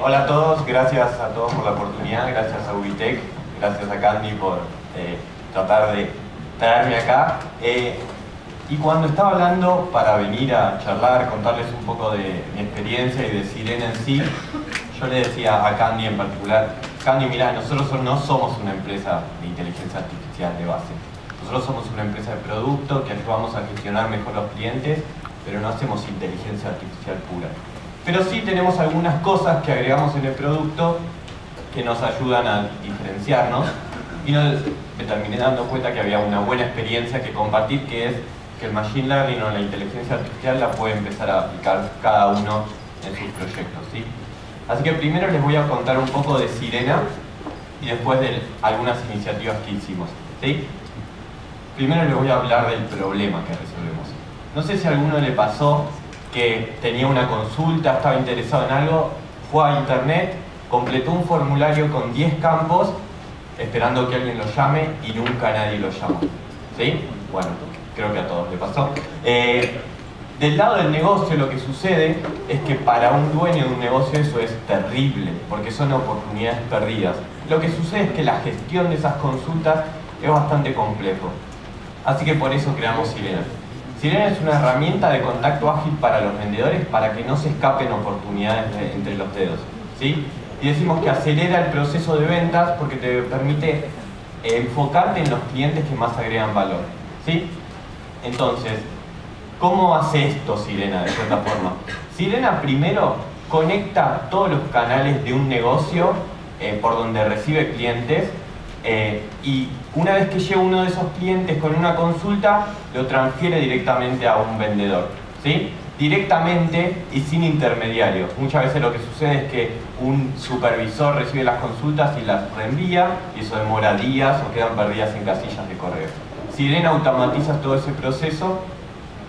Hola a todos, gracias a todos por la oportunidad, gracias a Ubitec, gracias a Candy por tratar de traerme acá. Y cuando estaba hablando para venir a charlar, contarles un poco de mi experiencia y de Sirena en sí, yo le decía a Candy en particular, Candy, mirá, nosotros no somos una empresa de inteligencia artificial de base. Nosotros somos una empresa de producto que ayudamos a gestionar mejor los clientes, pero no hacemos inteligencia artificial pura. Pero sí tenemos algunas cosas que agregamos en el producto que nos ayudan a diferenciarnos, y me terminé dando cuenta que había una buena experiencia que compartir, que es que el Machine Learning o la inteligencia artificial la puede empezar a aplicar cada uno en sus proyectos, ¿sí? Así que primero les voy a contar un poco de Sirena y después de algunas iniciativas que hicimos, ¿sí? Primero les voy a hablar del problema que resolvemos. No sé si a alguno le pasó que tenía una consulta, estaba interesado en algo, fue a internet, completó un formulario con 10 campos esperando que alguien lo llame y nunca nadie lo llamó, ¿sí? Bueno, creo que a todos le pasó. Del lado del negocio lo que sucede es que para un dueño de un negocio eso es terrible, porque son oportunidades perdidas. Lo que sucede es que la gestión de esas consultas es bastante complejo. Así que por eso creamos Sirena. Sirena es una herramienta de contacto ágil para los vendedores para que no se escapen oportunidades entre los dedos, ¿sí? Y decimos que acelera el proceso de ventas porque te permite enfocarte en los clientes que más agregan valor, ¿sí? Entonces, ¿cómo hace esto Sirena de cierta forma? Sirena primero conecta todos los canales de un negocio por donde recibe clientes y una vez que llega uno de esos clientes con una consulta, lo transfiere directamente a un vendedor, ¿sí? Directamente y sin intermediarios. Muchas veces lo que sucede es que un supervisor recibe las consultas y las reenvía y eso demora días o quedan perdidas en casillas de correo. Sirena automatiza todo ese proceso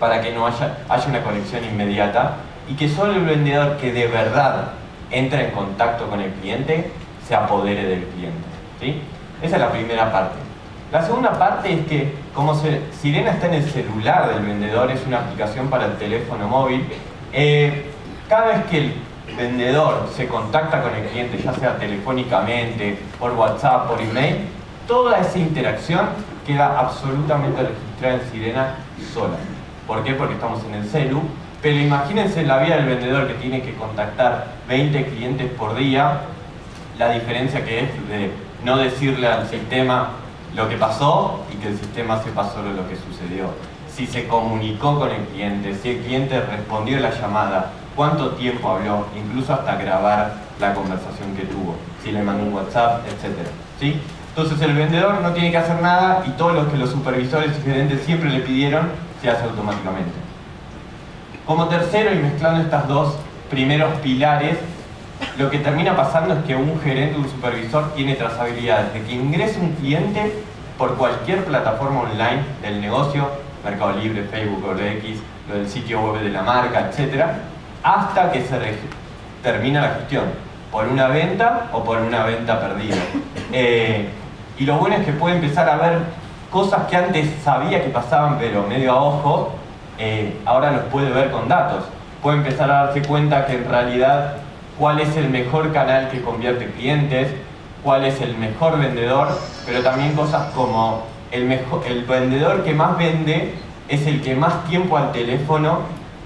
para que no haya una conexión inmediata y que solo el vendedor que de verdad entra en contacto con el cliente se apodere del cliente, ¿sí? Esa es la primera parte. La segunda parte es que como Sirena está en el celular del vendedor, es una aplicación para el teléfono móvil, cada vez que el vendedor se contacta con el cliente, ya sea telefónicamente, por WhatsApp, por email, toda esa interacción queda absolutamente registrada en Sirena sola. ¿Por qué? Porque estamos en el celu, pero imagínense la vida del vendedor que tiene que contactar 20 clientes por día, la diferencia que es de no decirle al sistema lo que pasó y que el sistema sepa solo lo que sucedió. Si se comunicó con el cliente, si el cliente respondió a la llamada, cuánto tiempo habló, incluso hasta grabar la conversación que tuvo, si le mandó un WhatsApp, etc. ¿Sí? Entonces el vendedor no tiene que hacer nada y todo lo que los supervisores y gerentes siempre le pidieron se hace automáticamente. Como tercero, y mezclando estas dos primeros pilares, lo que termina pasando es que un gerente o un supervisor tiene trazabilidad desde que ingresa un cliente por cualquier plataforma online del negocio, Mercado Libre, Facebook, OLX, lo del sitio web de la marca, etc., hasta que se termina la gestión, por una venta o por una venta perdida. Y lo bueno es que puede empezar a ver cosas que antes sabía que pasaban pero medio a ojo, ahora los puede ver con datos. Puede empezar a darse cuenta que en realidad cuál es el mejor canal que convierte clientes, cuál es el mejor vendedor, pero también cosas como el vendedor que más vende es el que más tiempo al teléfono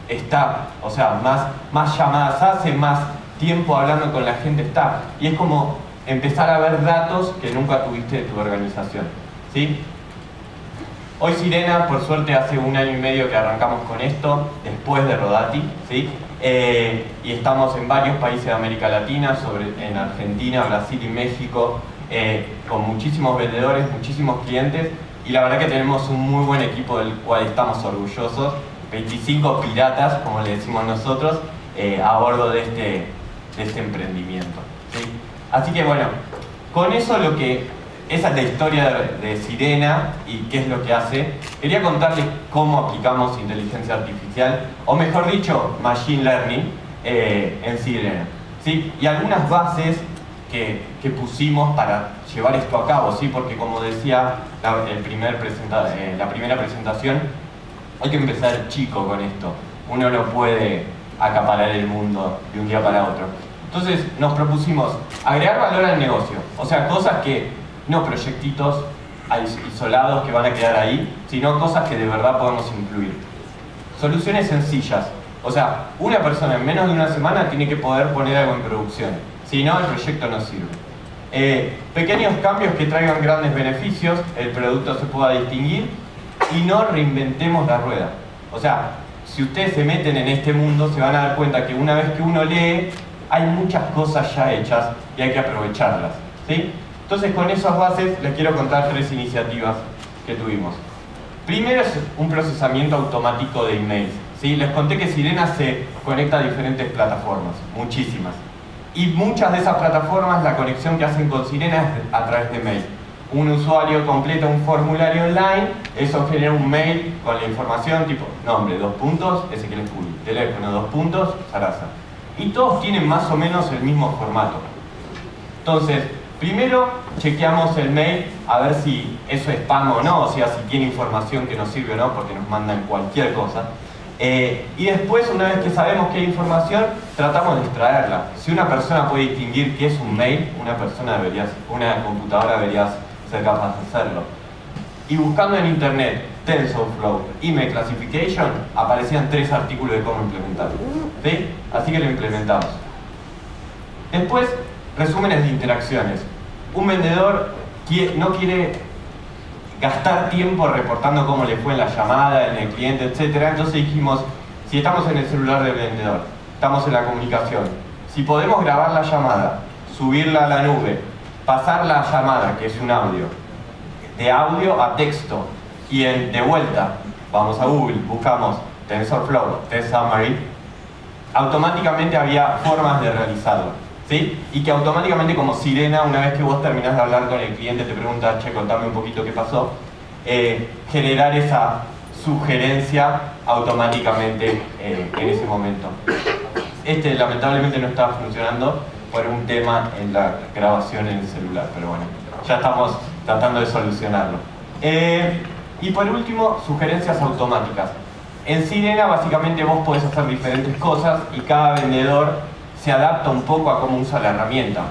está, o sea, más llamadas hace, más tiempo hablando con la gente está, y es como empezar a ver datos que nunca tuviste de tu organización, ¿sí? Hoy Sirena, por suerte, hace 1 año y medio que arrancamos con esto, después de Rodati, ¿sí? Y estamos en varios países de América Latina, en Argentina, Brasil y México, con muchísimos vendedores, muchísimos clientes, y la verdad que tenemos un muy buen equipo del cual estamos orgullosos, 25 piratas, como le decimos nosotros, a bordo de este emprendimiento, ¿sí? Así que bueno, con eso esa es la historia de Sirena y qué es lo que hace. Quería contarles cómo aplicamos inteligencia artificial, o mejor dicho, Machine Learning, en Sirena, ¿sí? Y algunas bases que pusimos para llevar esto a cabo, ¿sí? Porque como decía la primera presentación, hay que empezar chico con esto. Uno no puede acaparar el mundo de un día para otro. Entonces nos propusimos agregar valor al negocio, o sea, cosas que, no proyectitos isolados que van a quedar ahí, sino cosas que de verdad podemos incluir. Soluciones sencillas, o sea, una persona en menos de una semana tiene que poder poner algo en producción, si no el proyecto no sirve. Pequeños cambios que traigan grandes beneficios, el producto se pueda distinguir y no reinventemos la rueda. O sea, si ustedes se meten en este mundo se van a dar cuenta que una vez que uno lee hay muchas cosas ya hechas y hay que aprovecharlas, ¿sí? Entonces con esas bases les quiero contar 3 iniciativas que tuvimos. Primero es un procesamiento automático de emails, ¿sí? Les conté que Sirena se conecta a diferentes plataformas, muchísimas. Y muchas de esas plataformas, la conexión que hacen con Sirena es a través de mail. Un usuario completa un formulario online, eso genera un mail con la información tipo nombre, 2 puntos, Ezequiel Espuri, teléfono, 2 puntos, Sarasa. Y todos tienen más o menos el mismo formato. Entonces, primero chequeamos el mail a ver si eso es spam o no, o sea, si tiene información que nos sirve o no, porque nos mandan cualquier cosa. Y después, una vez que sabemos que hay información, tratamos de extraerla. Si una persona puede distinguir qué es un mail, una computadora debería ser capaz de hacerlo. Y buscando en internet TensorFlow, Email Classification, aparecían 3 artículos de cómo implementarlo, ¿sí? Así que lo implementamos. Después, resúmenes de interacciones. Un vendedor no quiere gastar tiempo reportando cómo le fue en la llamada, en el cliente, etc. Entonces dijimos, si estamos en el celular del vendedor, estamos en la comunicación, si podemos grabar la llamada, subirla a la nube, pasar la llamada, que es un audio, de audio a texto, y de vuelta, vamos a Google, buscamos TensorFlow, Test Summary, automáticamente había formas de realizarlo, ¿sí? Y que automáticamente, como Sirena, una vez que vos terminás de hablar con el cliente, te pregunta, che, contame un poquito qué pasó, generar esa sugerencia automáticamente en ese momento. Lamentablemente no estaba funcionando por un tema en la grabación en el celular, pero bueno, ya estamos tratando de solucionarlo. Y por último, sugerencias automáticas. En Sirena básicamente vos podés hacer diferentes cosas y cada vendedor se adapta un poco a cómo usa la herramienta.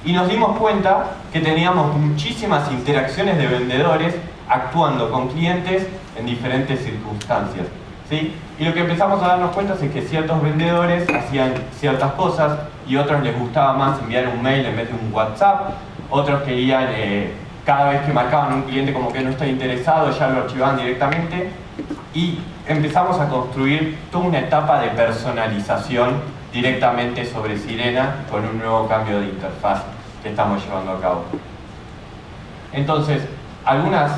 Y nos dimos cuenta que teníamos muchísimas interacciones de vendedores actuando con clientes en diferentes circunstancias, ¿sí? Y lo que empezamos a darnos cuenta es que ciertos vendedores hacían ciertas cosas y otros les gustaba más enviar un mail en vez de un WhatsApp, otros querían, cada vez que marcaban un cliente como que no está interesado, ya lo archivaban directamente, y empezamos a construir toda una etapa de personalización directamente sobre Sirena con un nuevo cambio de interfaz que estamos llevando a cabo. Entonces, algunas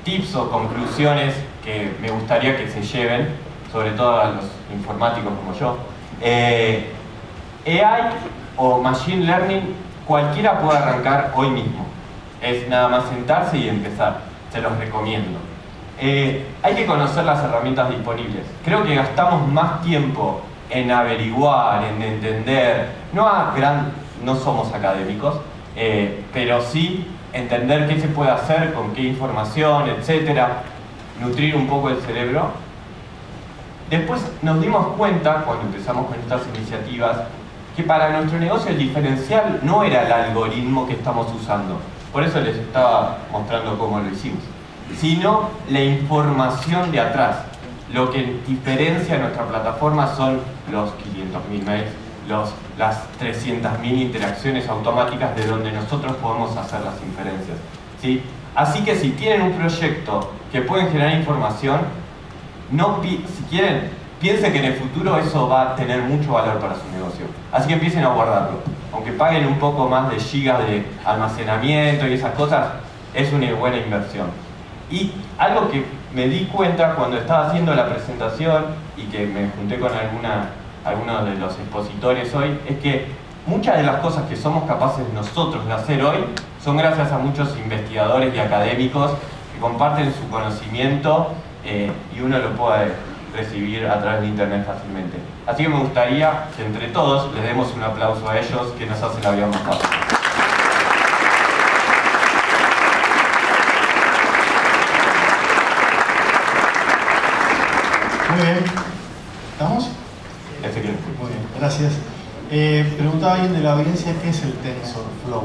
tips o conclusiones que me gustaría que se lleven, sobre todo a los informáticos como yo. AI o Machine Learning, cualquiera puede arrancar hoy mismo. Es nada más sentarse y empezar, se los recomiendo. Hay que conocer las herramientas disponibles. Creo que gastamos más tiempo en averiguar, en entender, no somos académicos, pero sí entender qué se puede hacer, con qué información, etcétera, nutrir un poco el cerebro. Después nos dimos cuenta, cuando empezamos con estas iniciativas, que para nuestro negocio el diferencial no era el algoritmo que estamos usando, por eso les estaba mostrando cómo lo hicimos, sino la información de atrás. Lo que diferencia nuestra plataforma son los 500.000 mails, las 300.000 interacciones automáticas de donde nosotros podemos hacer las inferencias, ¿sí? Así que si tienen un proyecto que pueden generar información, si quieren, piensen que en el futuro eso va a tener mucho valor para su negocio. Así que empiecen a guardarlo. Aunque paguen un poco más de gigas de almacenamiento y esas cosas, es una buena inversión. Y algo que me di cuenta cuando estaba haciendo la presentación y que me junté con algunos de los expositores hoy, es que muchas de las cosas que somos capaces nosotros de hacer hoy son gracias a muchos investigadores y académicos que comparten su conocimiento y uno lo puede recibir a través de internet fácilmente. Así que me gustaría que entre todos les demos un aplauso a ellos que nos hacen la vida más fácil. Muy bien. ¿Estamos? Ezequiel. Muy bien, gracias. Preguntaba alguien de la audiencia, ¿qué es el TensorFlow?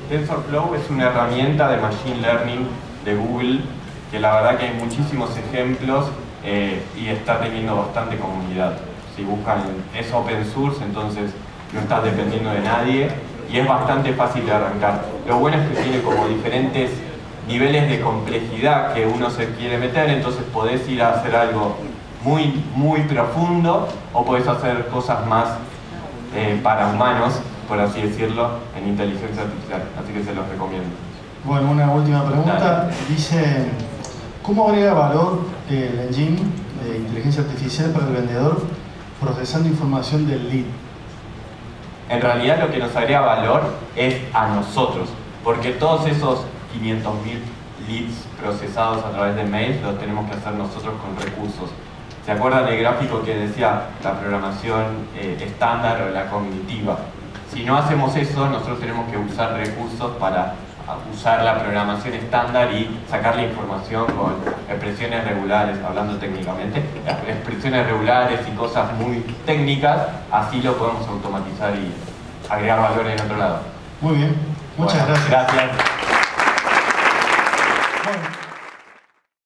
TensorFlow es una herramienta de Machine Learning de Google que la verdad que hay muchísimos ejemplos y está teniendo bastante comunidad. Si buscan, es open source, entonces no estás dependiendo de nadie y es bastante fácil de arrancar. Lo bueno es que tiene como diferentes niveles de complejidad que uno se quiere meter, entonces podés ir a hacer algo muy profundo o podés hacer cosas más para humanos, por así decirlo, en inteligencia artificial. Así que se los recomiendo. Bueno, una última pregunta. Dale. Dice, ¿cómo agrega valor el engine de inteligencia artificial para el vendedor procesando información del lead? En realidad lo que nos agrega valor es a nosotros, porque todos esos 500.000 leads procesados a través de mail los tenemos que hacer nosotros con recursos. ¿Se acuerdan del gráfico que decía la programación estándar o la cognitiva? Si no hacemos eso, nosotros tenemos que usar recursos para usar la programación estándar y sacar la información con expresiones regulares, hablando técnicamente, las expresiones regulares y cosas muy técnicas, así lo podemos automatizar y agregar valor en otro lado. Muy bien, muchas gracias. Gracias. Bueno.